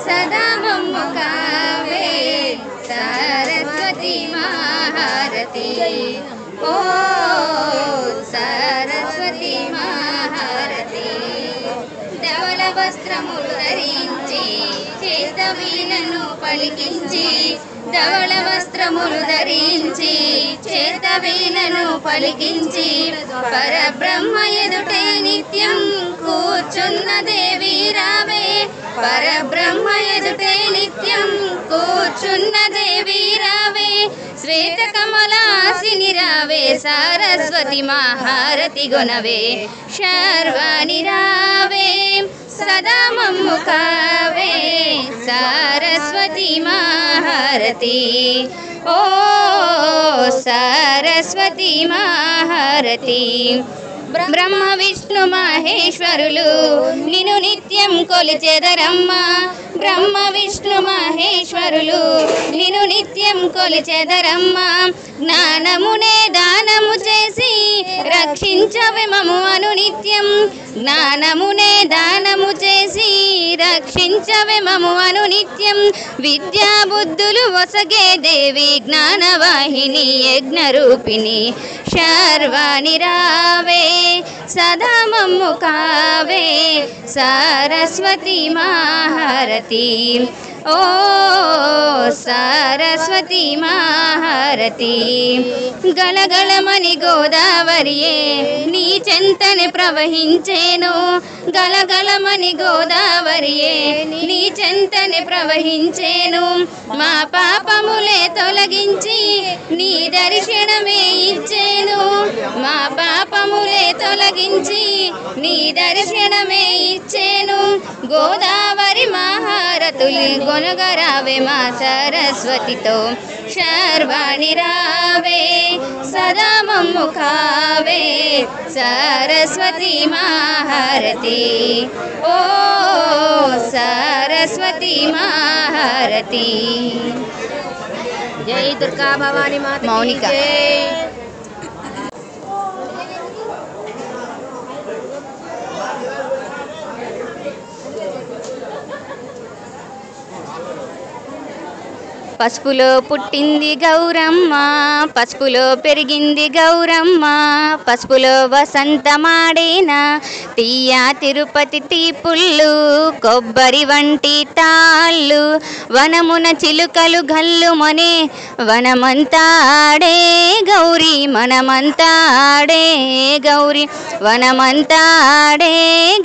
सदा मम्मुकावे सरस्वती महारती ओ सरस्वती महारती धवल वस्त्रमुలు ధరించి చేతవీణను పలికించి ధవళ వస్త్రములు ధరించి చేతవీణను పలికించి పరబ్రహ్మ ఎదుటే నిత్యం కూర్చున్న దేవి రావే పరబ్రహ్మ ఎదుటే నిత్యం కూర్చున్న దేవి రావే శ్వేత కమలాసిని రావే సరస్వతి మహారతి గుణవే శర్వాణి రావే సదా మమ్ముకావే సరస్వతి మహారతి ఓ సరస్వతి మహారతి బ్రహ్మ విష్ణు మహేశ్వరులు నిన్ను నిత్యం కొలిచెదరమ్మ బ్రహ్మ విష్ణు మహేశ్వరులు నిన్ను నిత్యం కొలిచెదరమ్మ జ్ఞానమునే దానము చేసి రక్షించవే మము అనునిత్యం జ్ఞానమునే దానము చేసి రక్షించవే మము అనునిత్యం విద్యా బుద్ధులు వసగే దేవి జ్ఞానవాహిని యజ్ఞరూపిణి శర్వాణి రావే సదా మమ్ముకావే సరస్వతి మహారతి ఓ సరస్వతి మహారతి గలగలమని గోదావరియే నీ చెంతనే ప్రవహించేను గలగలమని గోదావరియే నీ చెంతనే ప్రవహించేను మా పాపములే తొలగించి నీ దర్శనమే ఇచ్చేను మా పాపములే తొలగించి నీ దర్శనమే ఇచ్చేను గోదావరి మహారతులు గొనగరావే మా సరస్వతితో శర్వాణి రావే సదా మమ్ముకావే సరస్వతి మహారతి ఓ సరస్వతి మహారతి జై దుర్గా భవాని మాత మౌనిక పసుపులో పుట్టింది గౌరమ్మ పసుపులో పెరిగింది గౌరమ్మ పసుపులో వసంతమాడేనా తీయ తిరుపతి తీపుళ్ళు కొబ్బరి వంటి తాళ్ళు వనమున చిలుకలు గల్లుమనే వనమంతాడే గౌరీ మనమంతాడే గౌరీ వనమంతాడే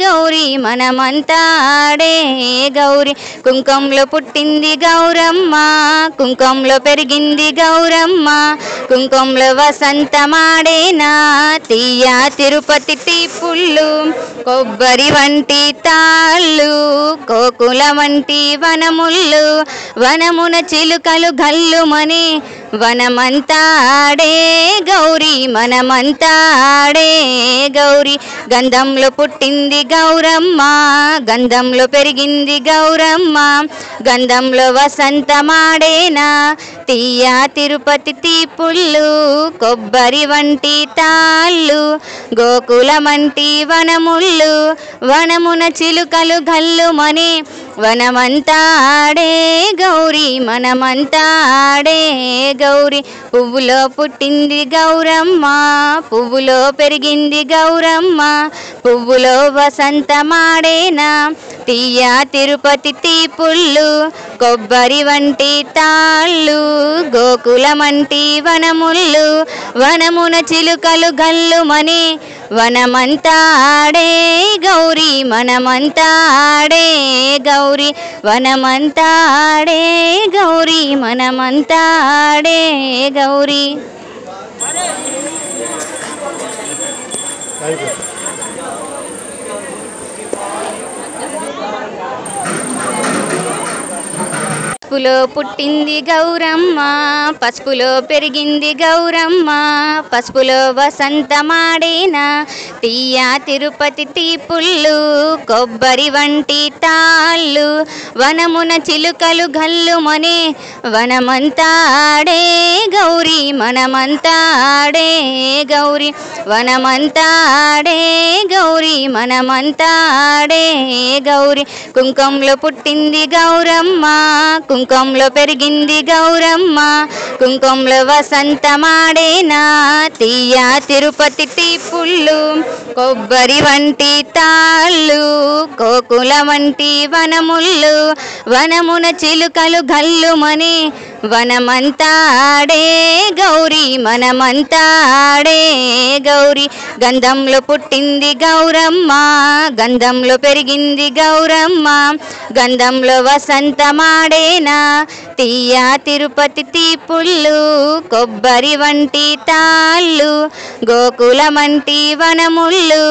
గౌరీ మనమంతాడే గౌరీ కుంకంలో పుట్టింది గౌరమ్మ కుంకంలో పెరిగింది గౌరమ్మ కుంకంలో వసంతమాడేనా తీయ తిరుపతి తీపుళ్ళు కొబ్బరి వంటి తాళ్ళు కోకుల వంటి వనముళ్ళు వనమున చిలుకలు గల్లుమని వనమంతాడే గౌరీ మనమంతాడే గౌరీ గంధంలో పుట్టింది గౌరమ్మ గంధంలో పెరిగింది గౌరమ్మ గంధంలో వసంతమాడేనా తీయ తిరుపతి తీపుళ్ళు కొబ్బరి వంటి తాళ్ళు గోకుల వంటి వనముళ్ళు వనమున చిలుకలు గల్లుమని వనమంతాడే గౌరీ మనమంతాడే గౌరీ పువ్వులో పుట్టింది గౌరమ్మ పువ్వులో పెరిగింది గౌరమ్మ పువ్వులో వసంతమాడేనా తీయ తిరుపతి తీపుళ్ళు కొబ్బరి వంటి తాళ్ళు గోకుల వంటి వనముళ్ళు వనమున చిలుకలు గల్లుమని వనమంతాడే గౌరీ మనమంతాడే గౌరీ వనమంతాడే గౌరీ మనమంతాడే గౌరీ పసుపులో పుట్టింది గౌరమ్మ, పసుపులో పెరిగింది గౌరమ్మ, పసుపులో వసంతమాడేనా తీయ తిరుపతి తీపుళ్ళు, కొబ్బరి వంటి తాళ్ళు, వనమున చిలుకలు గల్లుమనే వనమంతాడే గౌరీ మనమంతాడే గౌరీ వనమంతాడే గౌరీ మనమంతాడే గౌరీ. కుంకంలో పుట్టింది గౌరమ్మ, కుంకంలో పెరిగింది గౌరమ్మ, కుంకంలో వసంతమాడేనా తీయ తిరుపతి తీపుళ్ళు, కొబ్బరి వంటి తాళ్ళు, కోకుల వంటి వనముళ్ళు, వనమున చిలుకలు గల్లుమని వనమంతాడే గౌరీ మనమంతాడే గౌరీ. గంధంలో పుట్టింది గౌరమ్మ, గంధంలో పెరిగింది గౌరమ్మ, గంధంలో వసంతమాడేనా తీయ తిరుపతి తీపుళ్ళు, కొబ్బరి వంటి తాళ్ళు, గోకుల వంటి వనముళ్ళు,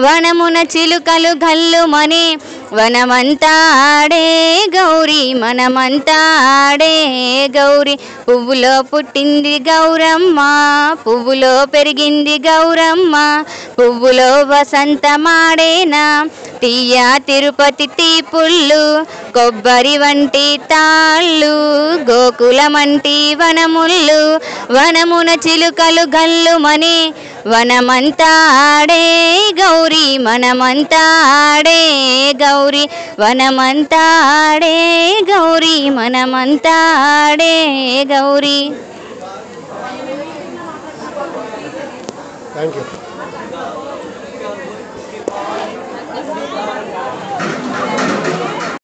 వనమున చిలుకలు గల్లుమని వనమంతాడే గౌరీ మనమంతాడే గౌరీ. పువ్వులో పుట్టింది గౌరమ్మ, పువ్వులో పెరిగింది గౌరమ్మ, పువ్వులో వసంతమాడేనా తీయ తిరుపతి తీపుళ్ళు, కొబ్బరి వంటి తాళ్ళు, గోకుల వంటి వనముళ్ళు, వనమున చిలుకలు గల్లుమని వనమంతాడే గౌరీ మనమంతాడే గౌరీ వనమంతాడే గౌరీ మనమంతాడే గౌరీ. Thank you.